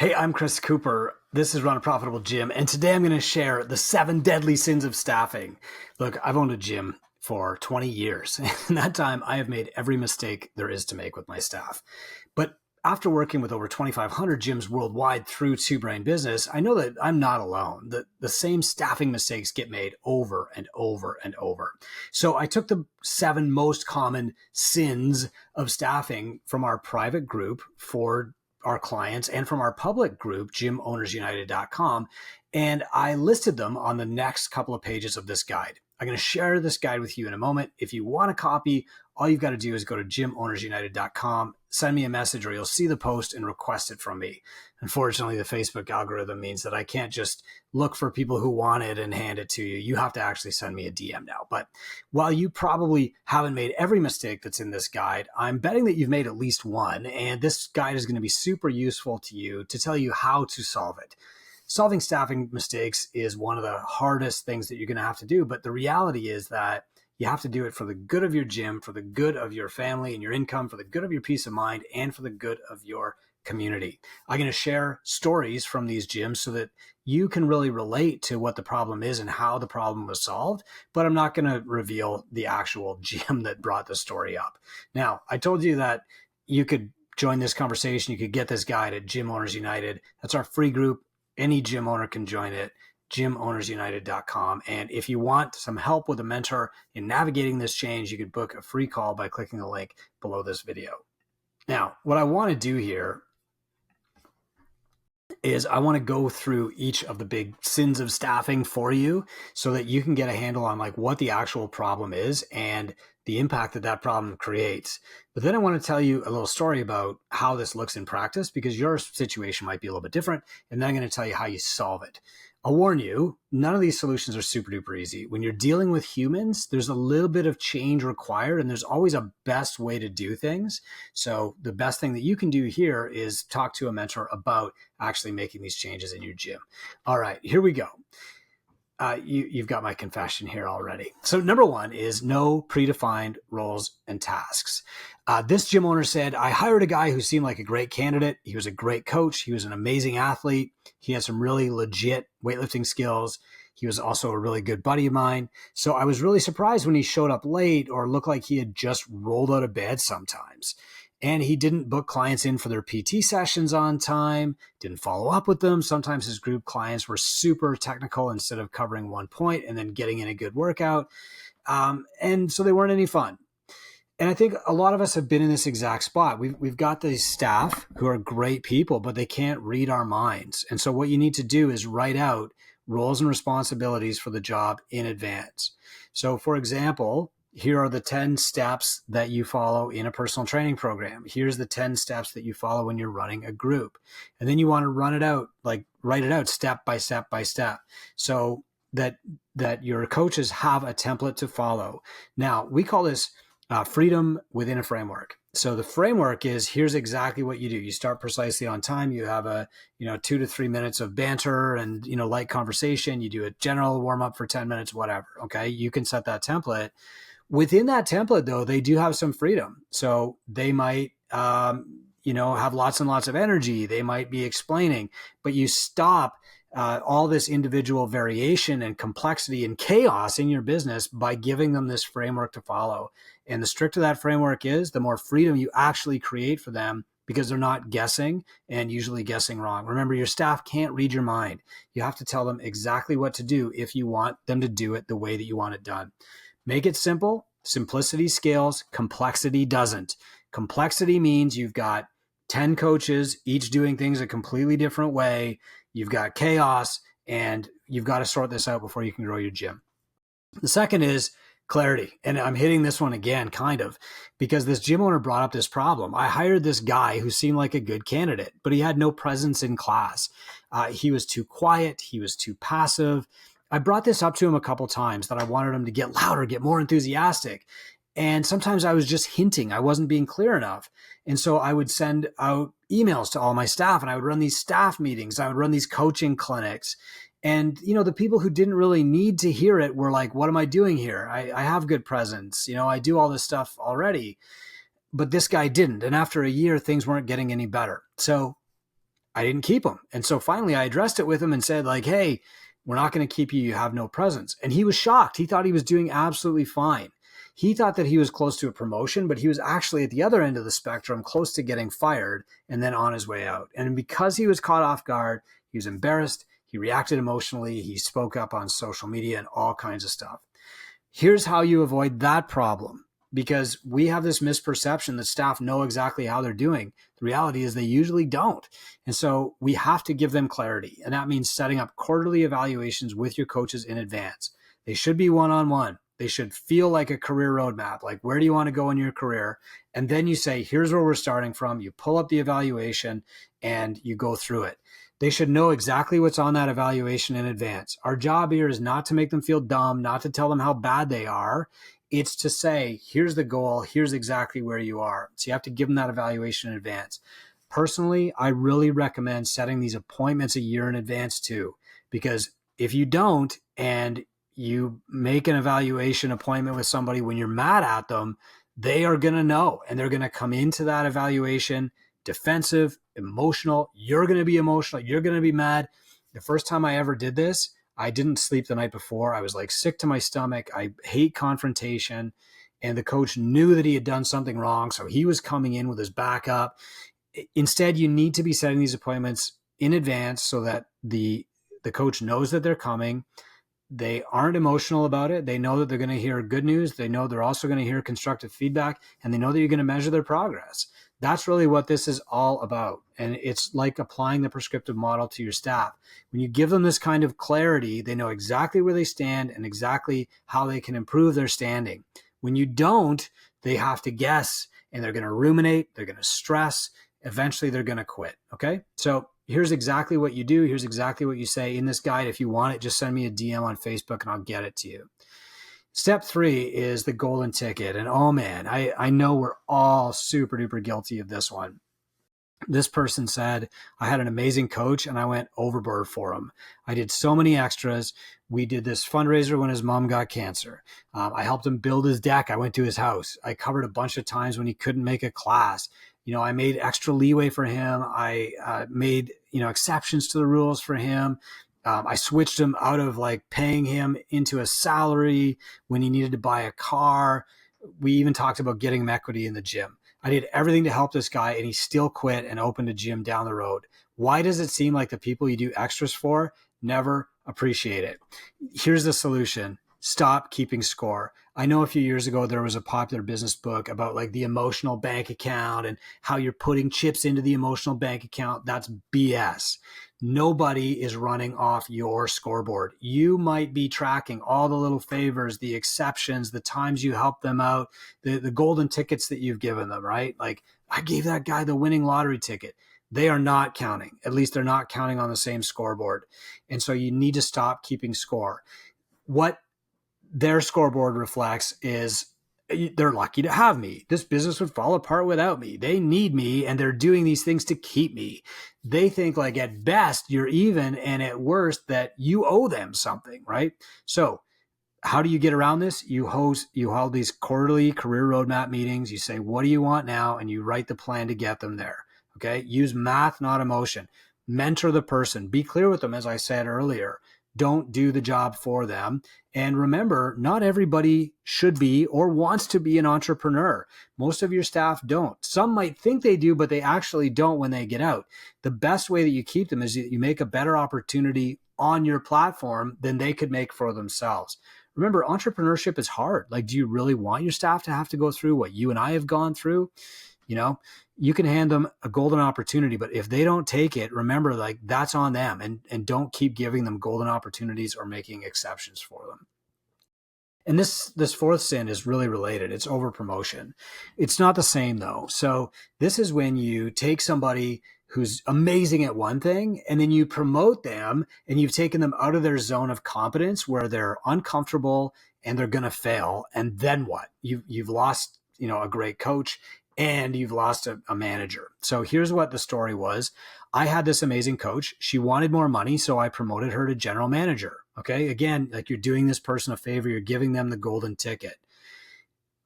Hey, I'm Chris Cooper. This is Run a Profitable Gym, and today I'm going to share the 7 deadly sins of staffing. Look, I've owned a gym for 20 years. And in that time, I have made every mistake there is to make with my staff. But after working with over 2,500 gyms worldwide through Two Brain Business, I know that I'm not alone. The same staffing mistakes get made over and over and over. So I took the 7 most common sins of staffing from our private group for our clients and from our public group, gymownersunited.com. And I listed them on the next couple of pages of this guide. I'm going to share this guide with you in a moment. If you want a copy, all you've got to do is go to gymownersunited.com, send me a message, or you'll see the post and request it from me. Unfortunately, the Facebook algorithm means that I can't just look for people who want it and hand it to you. You have to actually send me a DM now. But while you probably haven't made every mistake that's in this guide, I'm betting that you've made at least one. And this guide is going to be super useful to you to tell you how to solve it. Solving staffing mistakes is one of the hardest things that you're going to have to do. But the reality is that you have to do it for the good of your gym, for the good of your family and your income, for the good of your peace of mind, and for the good of your community. I'm going to share stories from these gyms so that you can really relate to what the problem is and how the problem was solved, but I'm not going to reveal the actual gym that brought the story up. Now, I told you that you could join this conversation. You could get this guide at Gym Owners United. That's our free group. Any gym owner can join it, gymownersunited.com. And if you want some help with a mentor in navigating this change, you could book a free call by clicking the link below this video. Now, what I want to do here is I want to go through each of the big sins of staffing for you so that you can get a handle on like what the actual problem is and the impact that that problem creates. But then I want to tell you a little story about how this looks in practice because your situation might be a little bit different. And then I'm going to tell you how you solve it. I'll warn you, none of these solutions are super duper easy. When you're dealing with humans, there's a little bit of change required and there's always a best way to do things. So the best thing that you can do here is talk to a mentor about actually making these changes in your gym. All right, here we go. You've got my confession here already. So number 1 is no predefined roles and tasks. This gym owner said, I hired a guy who seemed like a great candidate. He was a great coach. He was an amazing athlete. He had some really legit weightlifting skills. He was also a really good buddy of mine. So I was really surprised when he showed up late or looked like he had just rolled out of bed sometimes. And he didn't book clients in for their PT sessions on time, didn't follow up with them. Sometimes his group clients were super technical instead of covering one point and then getting in a good workout. And so they weren't any fun. And I think a lot of us have been in this exact spot. We've got these staff who are great people, but they can't read our minds. And so what you need to do is write out roles and responsibilities for the job in advance. So for example, here are the 10 steps that you follow in a personal training program. Here's the 10 steps that you follow when you're running a group. And then you want to run it out, like write it out step by step by step so that your coaches have a template to follow. Now, we call this freedom within a framework. So the framework is here's exactly what you do. You start precisely on time. You have a 2 to 3 minutes of banter and light conversation. You do a general warm up for 10 minutes, whatever. Okay, you can set that template. Within that template, though, they do have some freedom. So they might, have lots and lots of energy. They might be explaining, but you stop all this individual variation and complexity and chaos in your business by giving them this framework to follow. And the stricter that framework is, the more freedom you actually create for them because they're not guessing and usually guessing wrong. Remember, your staff can't read your mind. You have to tell them exactly what to do if you want them to do it the way that you want it done. Make it simple. Simplicity scales. Complexity doesn't. Complexity means you've got 10 coaches, each doing things a completely different way. You've got chaos, and you've got to sort this out before you can grow your gym. The second is clarity. And I'm hitting this one again, kind of, because this gym owner brought up this problem. I hired this guy who seemed like a good candidate, but he had no presence in class. He was too quiet. He was too passive. I brought this up to him a couple times that I wanted him to get louder, get more enthusiastic. And sometimes I was just hinting. I wasn't being clear enough. And so I would send out emails to all my staff and I would run these staff meetings. I would run these coaching clinics. And, the people who didn't really need to hear it were like, what am I doing here? I have good presence. I do all this stuff already. But this guy didn't. And after a year, things weren't getting any better. So I didn't keep him. And so finally I addressed it with him and said like, hey, we're not going to keep you. You have no presence. And he was shocked. He thought he was doing absolutely fine. He thought that he was close to a promotion, but he was actually at the other end of the spectrum, close to getting fired and then on his way out. And because he was caught off guard, he was embarrassed. He reacted emotionally. He spoke up on social media and all kinds of stuff. Here's how you avoid that problem, because we have this misperception that staff know exactly how they're doing. The reality is they usually don't. And so we have to give them clarity. And that means setting up quarterly evaluations with your coaches in advance. They should be one-on-one. They should feel like a career roadmap, like where do you want to go in your career? And then you say, here's where we're starting from. You pull up the evaluation and you go through it. They should know exactly what's on that evaluation in advance. Our job here is not to make them feel dumb, not to tell them how bad they are. It's to say, here's the goal, here's exactly where you are. So you have to give them that evaluation in advance. Personally, I really recommend setting these appointments a year in advance too, because if you don't and you make an evaluation appointment with somebody when you're mad at them, they are going to know, and they're going to come into that evaluation defensive, emotional. You're going to be emotional. You're going to be mad. The first time I ever did this, I didn't sleep the night before. I was like sick to my stomach. I hate confrontation. And the coach knew that he had done something wrong. So he was coming in with his back up. Instead, you need to be setting these appointments in advance so that the coach knows that they're coming. They aren't emotional about it. They know that they're going to hear good news. They know they're also going to hear constructive feedback, and they know that you're going to measure their progress. That's really what this is all about. And it's like applying the prescriptive model to your staff. When you give them this kind of clarity, they know exactly where they stand and exactly how they can improve their standing. When you don't, they have to guess, and they're going to ruminate. They're going to stress. Eventually, they're going to quit. Okay? So here's exactly what you do. Here's exactly what you say in this guide. If you want it, just send me a DM on Facebook and I'll get it to you. Step 3 is the golden ticket. And oh man, I know we're all super duper guilty of this one. This person said, I had an amazing coach and I went overboard for him. I did so many extras. We did this fundraiser when his mom got cancer. I helped him build his deck. I went to his house. I covered a bunch of times when he couldn't make a class. I made extra leeway for him. I made, exceptions to the rules for him. I switched him out of like paying him into a salary when he needed to buy a car. We even talked about getting him equity in the gym. I did everything to help this guy and he still quit and opened a gym down the road. Why does it seem like the people you do extras for never appreciate it? Here's the solution. Stop keeping score. I know a few years ago there was a popular business book about like the emotional bank account and how you're putting chips into the emotional bank account. That's BS. Nobody is running off your scoreboard. You might be tracking all the little favors, the exceptions, the times you help them out, the golden tickets that you've given them, right? Like I gave that guy the winning lottery ticket. They are not counting. At least they're not counting on the same scoreboard. And so you need to stop keeping score. What their scoreboard reflects is they're lucky to have me. This business would fall apart without me. They need me and they're doing these things to keep me. They think like at best you're even and at worst that you owe them something, right? So how do you get around this? You hold these quarterly career roadmap meetings. You say, what do you want now? And you write the plan to get them there. Okay. Use math, not emotion. Mentor the person. Be clear with them, as I said earlier. Don't do the job for them. And remember, not everybody should be or wants to be an entrepreneur. Most of your staff don't. Some might think they do, but they actually don't when they get out. The best way that you keep them is that you make a better opportunity on your platform than they could make for themselves. Remember, entrepreneurship is hard. Like, do you really want your staff to have to go through what you and I have gone through? You can hand them a golden opportunity, but if they don't take it, remember, like that's on them, and don't keep giving them golden opportunities or making exceptions for them. And this fourth sin is really related. It's over promotion. It's not the same though. So this is when you take somebody who's amazing at one thing and then you promote them and you've taken them out of their zone of competence where they're uncomfortable and they're going to fail. And then what? You've lost, a great coach and you've lost a manager. So here's what the story was. I had this amazing coach. She wanted more money, so I promoted her to general manager. Okay. Again, like you're doing this person a favor. You're giving them the golden ticket.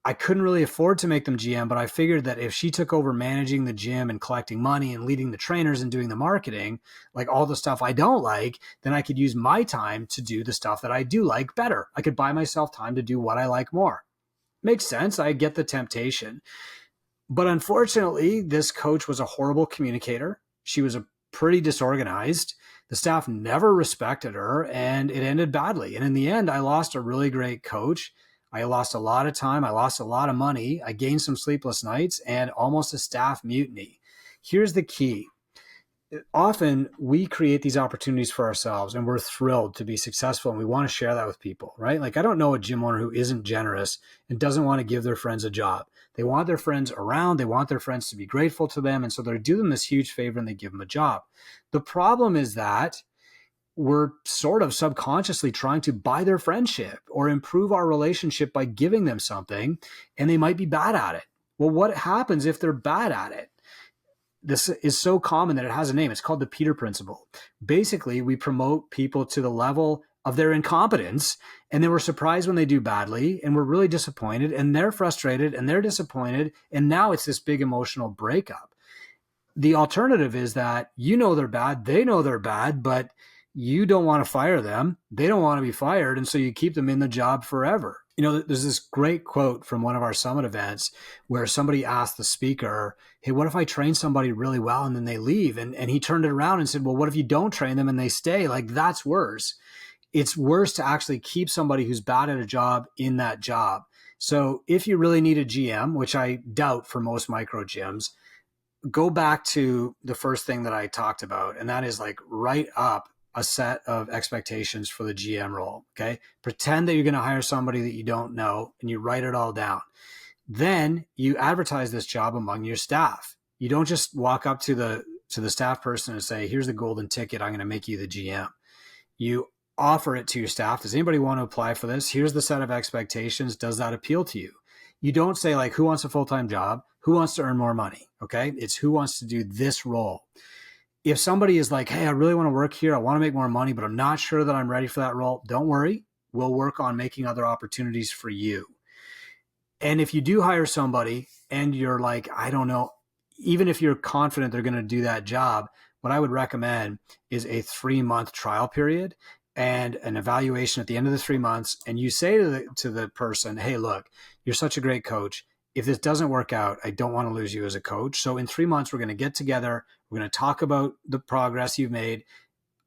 I couldn't really afford to make them GM, but I figured that if she took over managing the gym and collecting money and leading the trainers and doing the marketing, like all the stuff I don't like, then I could use my time to do the stuff that I do like better. I could buy myself time to do what I like more. Makes sense. I get the temptation. But unfortunately, this coach was a horrible communicator. She was a pretty disorganized. The staff never respected her, and it ended badly. And in the end, I lost a really great coach. I lost a lot of time. I lost a lot of money. I gained some sleepless nights and almost a staff mutiny. Here's the key. Often we create these opportunities for ourselves and we're thrilled to be successful and we want to share that with people, right? Like I don't know a gym owner who isn't generous and doesn't want to give their friends a job. They want their friends around. They want their friends to be grateful to them. And so they do them this huge favor and they give them a job. The problem is that we're sort of subconsciously trying to buy their friendship or improve our relationship by giving them something, and they might be bad at it. Well, what happens if they're bad at it? This is so common that it has a name. It's called the Peter Principle. Basically, we promote people to the level of their incompetence, and then we're surprised when they do badly, and we're really disappointed, and they're frustrated, and they're disappointed, and now it's this big emotional breakup. The alternative is that you know they're bad, they know they're bad, but you don't want to fire them. They don't want to be fired, and so you keep them in the job forever. You know, there's this great quote from one of our summit events where somebody asked the speaker, hey, what if I train somebody really well and then they leave? And he turned it around and said, well, what if you don't train them and they stay? Like, that's worse. It's worse to actually keep somebody who's bad at a job in that job. So if you really need a GM, which I doubt for most micro gyms, go back to the first thing that I talked about, and that is like write up a set of expectations for the GM role. Okay. Pretend that you're going to hire somebody that you don't know and you write it all down. Then you advertise this job among your staff. You don't just walk up to the staff person and say, here's the golden ticket. I'm going to make you the GM. You offer it to your staff. Does anybody want to apply for this? Here's the set of expectations. Does that appeal to you? You don't say like, who wants a full-time job? Who wants to earn more money? Okay. It's who wants to do this role. If somebody is like, hey, I really want to work here, I want to make more money, but I'm not sure that I'm ready for that role, don't worry. We'll work on making other opportunities for you. And if you do hire somebody and you're like, I don't know, even if you're confident they're going to do that job, what I would recommend is a 3-month trial period and an evaluation at the end of the 3 months. And you say to the person, hey, look, you're such a great coach. If this doesn't work out, I don't want to lose you as a coach. So in 3 months, we're going to get together. We're going to talk about the progress you've made.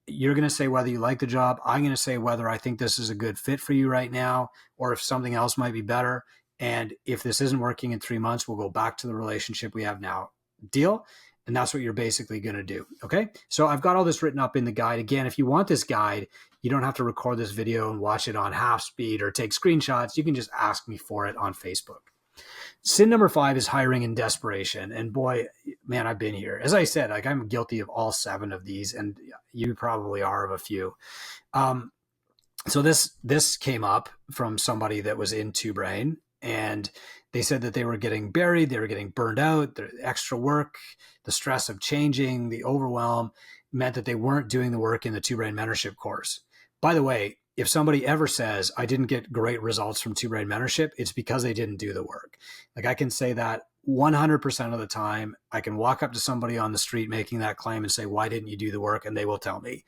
You're going to say whether you like the job. I'm going to say whether I think this is a good fit for you right now, or if something else might be better. And if this isn't working in 3 months, we'll go back to the relationship we have now. Deal? And that's what you're basically going to do. Okay. So I've got all this written up in the guide. Again, if you want this guide, you don't have to record this video and watch it on half speed or take screenshots. You can just ask me for it on Facebook. Sin number 5 is hiring in desperation. And boy, man, I've been here. As I said, like I'm guilty of all 7 of these, and you probably are of a few. So this came up from somebody that was in Two Brain, and they said that they were getting buried, they were getting burned out, the extra work, the stress of changing, the overwhelm meant that they weren't doing the work in the Two Brain mentorship course. By the way, if somebody ever says, I didn't get great results from Two Brain mentorship, it's because they didn't do the work. Like I can say that 100% of the time. I can walk up to somebody on the street making that claim and say, why didn't you do the work? And they will tell me.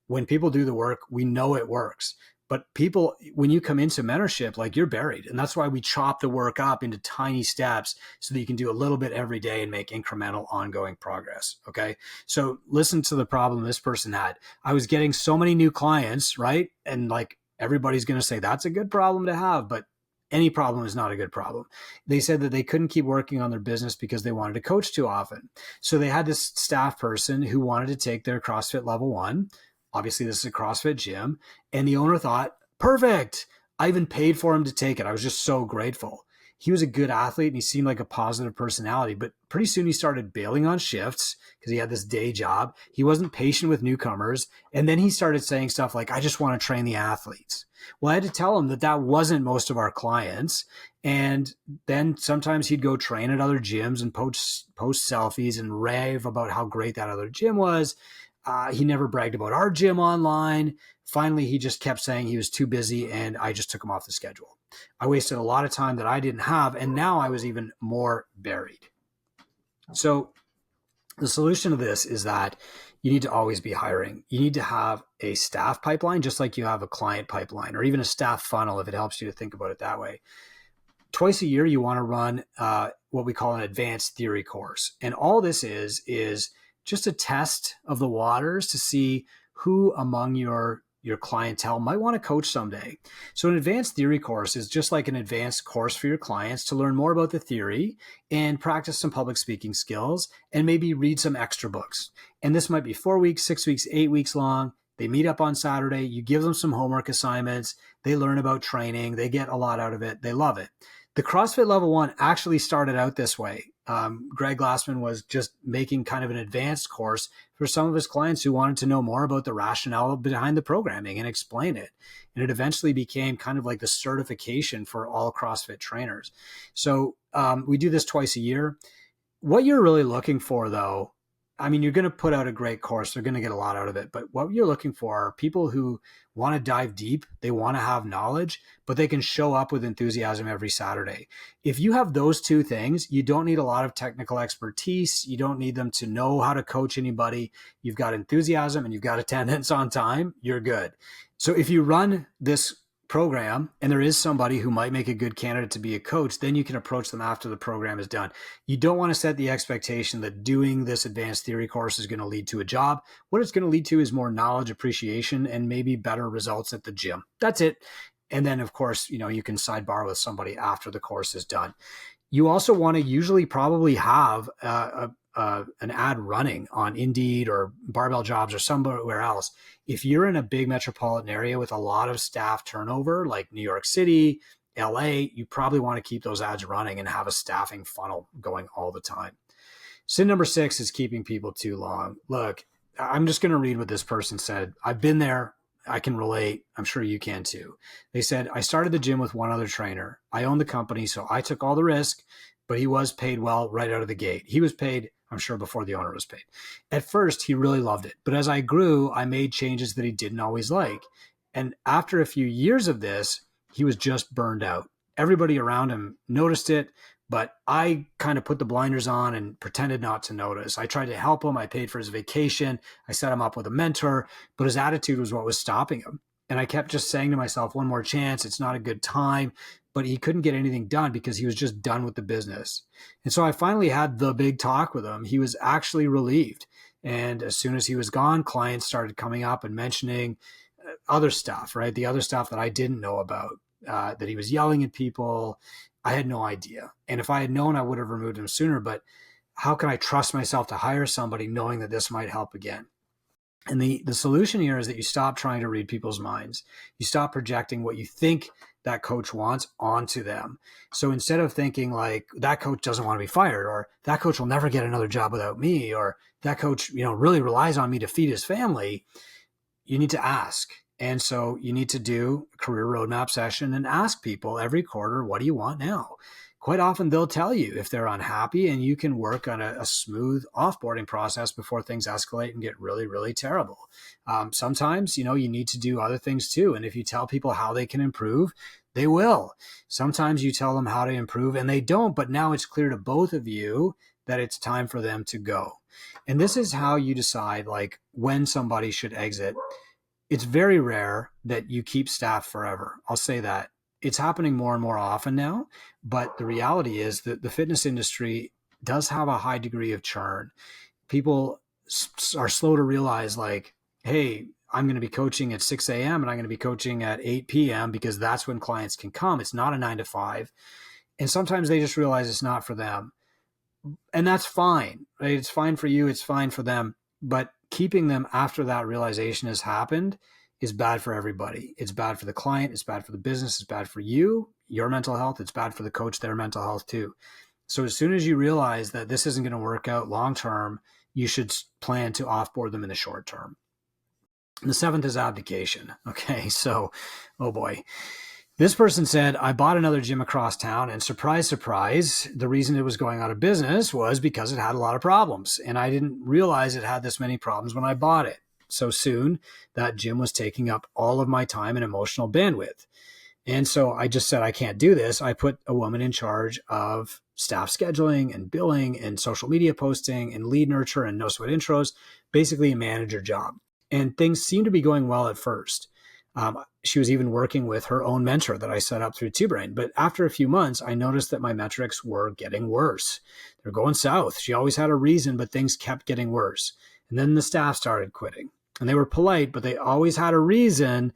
When people do the work, we know it works. But people, when you come into mentorship, like you're buried. And that's why we chop the work up into tiny steps so that you can do a little bit every day and make incremental ongoing progress. Okay. So listen to the problem this person had. I was getting so many new clients, right? And like everybody's going to say that's a good problem to have, but any problem is not a good problem. They said that they couldn't keep working on their business because they wanted to coach too often. So they had this staff person who wanted to take their CrossFit level 1. Obviously, this is a CrossFit gym. And the owner thought, perfect. I even paid for him to take it. I was just so grateful. He was a good athlete and he seemed like a positive personality, but pretty soon he started bailing on shifts because he had this day job. He wasn't patient with newcomers. And then he started saying stuff like, I just want to train the athletes. Well, I had to tell him that that wasn't most of our clients. And then sometimes he'd go train at other gyms and post selfies and rave about how great that other gym was. He never bragged about our gym online. Finally, he just kept saying he was too busy, and I just took him off the schedule. I wasted a lot of time that I didn't have, and now I was even more buried. So the solution to this is that you need to always be hiring. You need to have a staff pipeline, just like you have a client pipeline, or even a staff funnel, if it helps you to think about it that way. Twice a year, you want to run what we call an advanced theory course. And all this is just a test of the waters to see who among your clientele might want to coach someday. So an advanced theory course is just like an advanced course for your clients to learn more about the theory and practice some public speaking skills and maybe read some extra books. And this might be 4 weeks, 6 weeks, 8 weeks long. They meet up on Saturday. You give them some homework assignments. They learn about training. They get a lot out of it. They love it. The CrossFit Level 1 actually started out this way. Greg Glassman was just making kind of an advanced course for some of his clients who wanted to know more about the rationale behind the programming and explain it. And it eventually became kind of like the certification for all CrossFit trainers. So we do this twice a year. What you're really looking for, though, I mean, you're going to put out a great course. They're going to get a lot out of it. But what you're looking for are people who want to dive deep. They want to have knowledge, but they can show up with enthusiasm every Saturday. If you have those two things, you don't need a lot of technical expertise. You don't need them to know how to coach anybody. You've got enthusiasm and you've got attendance on time. You're good. So if you run this program and there is somebody who might make a good candidate to be a coach, then you can approach them after the program is done. You don't want to set the expectation that doing this advanced theory course is going to lead to a job. What it's going to lead to is more knowledge, appreciation, and maybe better results at the gym. That's it. And then, of course, you can sidebar with somebody after the course is done. You also want to usually probably have an ad running on Indeed or Barbell Jobs or somewhere else. If you're in a big metropolitan area with a lot of staff turnover, like New York City, LA, you probably want to keep those ads running and have a staffing funnel going all the time. Sin number 6 is keeping people too long. Look, I'm just going to read what this person said. I've been there. I can relate. I'm sure you can too. They said, I started the gym with one other trainer. I own the company, so I took all the risk, but he was paid well right out of the gate. He was paid, I'm sure, before the owner was paid. At first, he really loved it. But as I grew, I made changes that he didn't always like. And after a few years of this, he was just burned out. Everybody around him noticed it, but I kind of put the blinders on and pretended not to notice. I tried to help him. I paid for his vacation. I set him up with a mentor, but his attitude was what was stopping him. And I kept just saying to myself, one more chance. It's not a good time. But he couldn't get anything done because he was just done with the business. And so I finally had the big talk with him. He was actually relieved. And as soon as he was gone, clients started coming up and mentioning other stuff, right? The other stuff that I didn't know about, that he was yelling at people. I had no idea. And if I had known, I would have removed him sooner. But how can I trust myself to hire somebody knowing that this might help again? And the solution here is that you stop trying to read people's minds. You stop projecting what you think that coach wants onto them. So instead of thinking like that coach doesn't want to be fired, or that coach will never get another job without me, or that coach, really relies on me to feed his family, you need to ask. And so you need to do a career roadmap session and ask people every quarter, what do you want now? Quite often they'll tell you if they're unhappy, and you can work on a smooth offboarding process before things escalate and get really, really terrible. Sometimes, you need to do other things too. And if you tell people how they can improve, they will. Sometimes you tell them how to improve and they don't, but now it's clear to both of you that it's time for them to go. And this is how you decide like when somebody should exit. It's very rare that you keep staff forever. I'll say that. It's happening more and more often now, but the reality is that the fitness industry does have a high degree of churn. People are slow to realize like, hey, I'm going to be coaching at 6 a.m. and I'm going to be coaching at 8 p.m. because that's when clients can come. It's not a 9 to 5. And sometimes they just realize it's not for them. And that's fine, right? It's fine for you. It's fine for them. But keeping them after that realization has happened is bad for everybody. It's bad for the client. It's bad for the business. It's bad for you, your mental health. It's bad for the coach, their mental health too. So as soon as you realize that this isn't going to work out long-term, you should plan to offboard them in the short term. And the 7th is abdication. Okay. So, oh boy. This person said, I bought another gym across town and surprise, surprise, the reason it was going out of business was because it had a lot of problems. And I didn't realize it had this many problems when I bought it. So soon, that gym was taking up all of my time and emotional bandwidth. And so I just said, I can't do this. I put a woman in charge of staff scheduling and billing and social media posting and lead nurture and no sweat intros, basically a manager job. And things seemed to be going well at first. She was even working with her own mentor that I set up through TwoBrain. But after a few months, I noticed that my metrics were getting worse. They're going south. She always had a reason, but things kept getting worse. And then the staff started quitting. And they were polite, but they always had a reason.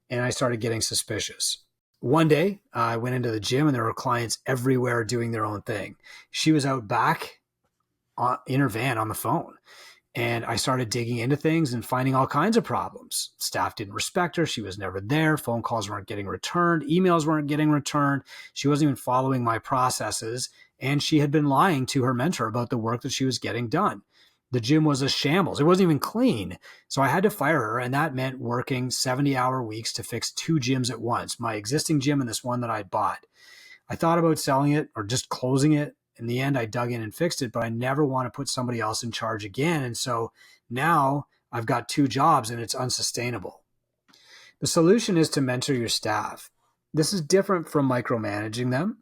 And I started getting suspicious. One day, I went into the gym and there were clients everywhere doing their own thing. She was out back in her van on the phone. And I started digging into things and finding all kinds of problems. Staff didn't respect her. She was never there. Phone calls weren't getting returned. Emails weren't getting returned. She wasn't even following my processes. And she had been lying to her mentor about the work that she was getting done. The gym was a shambles. It wasn't even clean. So I had to fire her. And that meant working 70-hour weeks to fix 2 gyms at once, my existing gym and this one that I bought. I thought about selling it or just closing it. In the end, I dug in and fixed it, but I never want to put somebody else in charge again. And so now I've got 2 jobs and it's unsustainable. The solution is to mentor your staff. This is different from micromanaging them.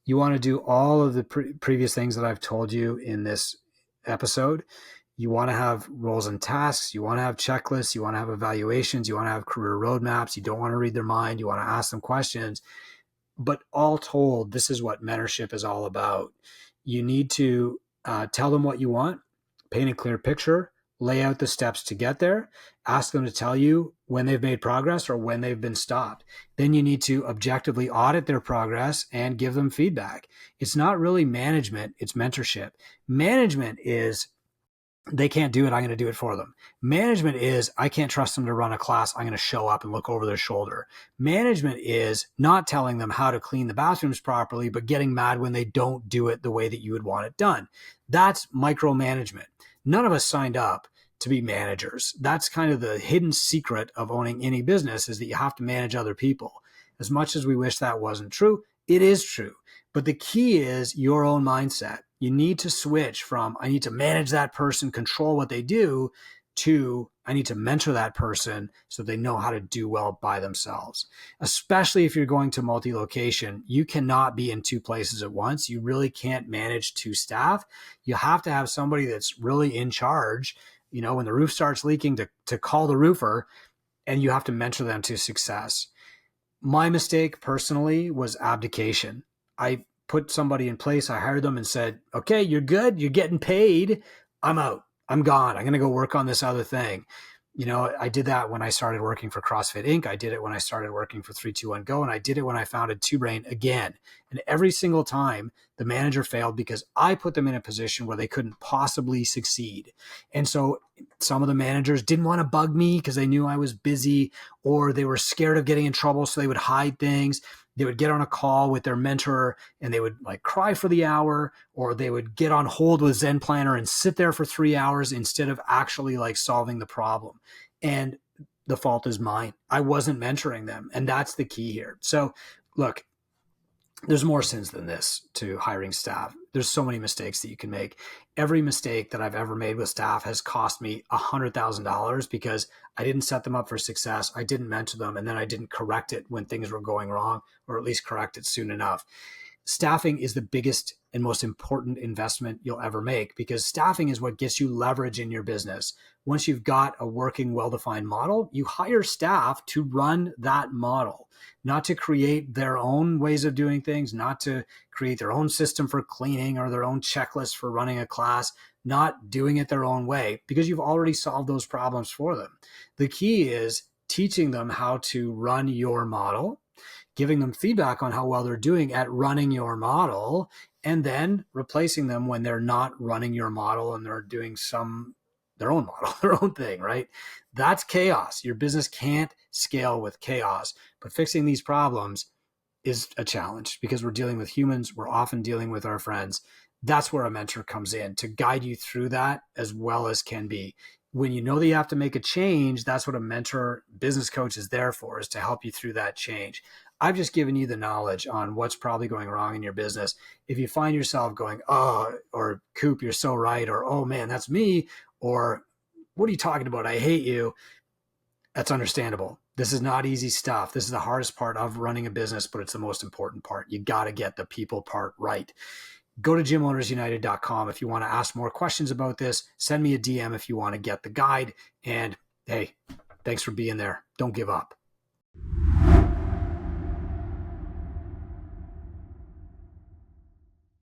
You want to do all of the previous things that I've told you in this episode. You want to have roles and tasks. You want to have checklists. You want to have evaluations. You want to have career roadmaps. You don't want to read their mind. You want to ask them questions. But all told, this is what mentorship is all about. You need to tell them what you want, paint a clear picture, lay out the steps to get there, ask them to tell you when they've made progress or when they've been stopped. Then you need to objectively audit their progress and give them feedback. It's not really management, it's mentorship. Management is, they can't do it, I'm going to do it for them. Management is, I can't trust them to run a class, I'm going to show up and look over their shoulder. Management is not telling them how to clean the bathrooms properly, but getting mad when they don't do it the way that you would want it done. That's micromanagement. None of us signed up to be managers. That's kind of the hidden secret of owning any business, is that you have to manage other people. As much as we wish that wasn't true, it is true. But the key is your own mindset. You need to switch from, I need to manage that person, control what they do, to, I need to mentor that person so they know how to do well by themselves. Especially if you're going to multi-location, you cannot be in 2 places at once. You really can't manage 2 staff. You have to have somebody that's really in charge, you know, when the roof starts leaking, to call the roofer, and you have to mentor them to success. My mistake personally was abdication. I put somebody in place, I hired them and said, okay, you're good, you're getting paid, I'm out, I'm gone, I'm going to go work on this other thing. You know, I did that when I started working for CrossFit Inc. I did it when I started working for 321 Go, and I did it when I founded TwoBrain again. And every single time the manager failed because I put them in a position where they couldn't possibly succeed. And so some of the managers didn't want to bug me because they knew I was busy, or they were scared of getting in trouble, so they would hide things. They would get on a call with their mentor and they would like cry for the hour, or they would get on hold with Zen Planner and sit there for 3 hours instead of actually like solving the problem. And the fault is mine. I wasn't mentoring them. And that's the key here. So look, there's more sins than this to hiring staff. There's so many mistakes that you can make. Every mistake that I've ever made with staff has cost me $100,000 because I didn't set them up for success. I didn't mentor them, and then I didn't correct it when things were going wrong, or at least correct it soon enough. Staffing is the biggest and most important investment you'll ever make, because staffing is what gets you leverage in your business. Once you've got a working, well-defined model, you hire staff to run that model, not to create their own ways of doing things, not to create their own system for cleaning or their own checklist for running a class, not doing it their own way, because you've already solved those problems for them. The key is teaching them how to run your model, giving them feedback on how well they're doing at running your model, and then replacing them when they're not running your model and they're doing their own model, their own thing, right? That's chaos. Your business can't scale with chaos, but fixing these problems is a challenge because we're dealing with humans. We're often dealing with our friends. That's where a mentor comes in to guide you through that as well as can be. When you know that you have to make a change, that's what a mentor, business coach is there for, is to help you through that change. I've just given you the knowledge on what's probably going wrong in your business. If you find yourself going, oh, or Coop, you're so right, or oh man, that's me, or what are you talking about? I hate you. That's understandable. This is not easy stuff. This is the hardest part of running a business, but it's the most important part. You got to get the people part right. Go to gymownersunited.com if you want to ask more questions about this. Send me a DM if you want to get the guide. And hey, thanks for being there. Don't give up.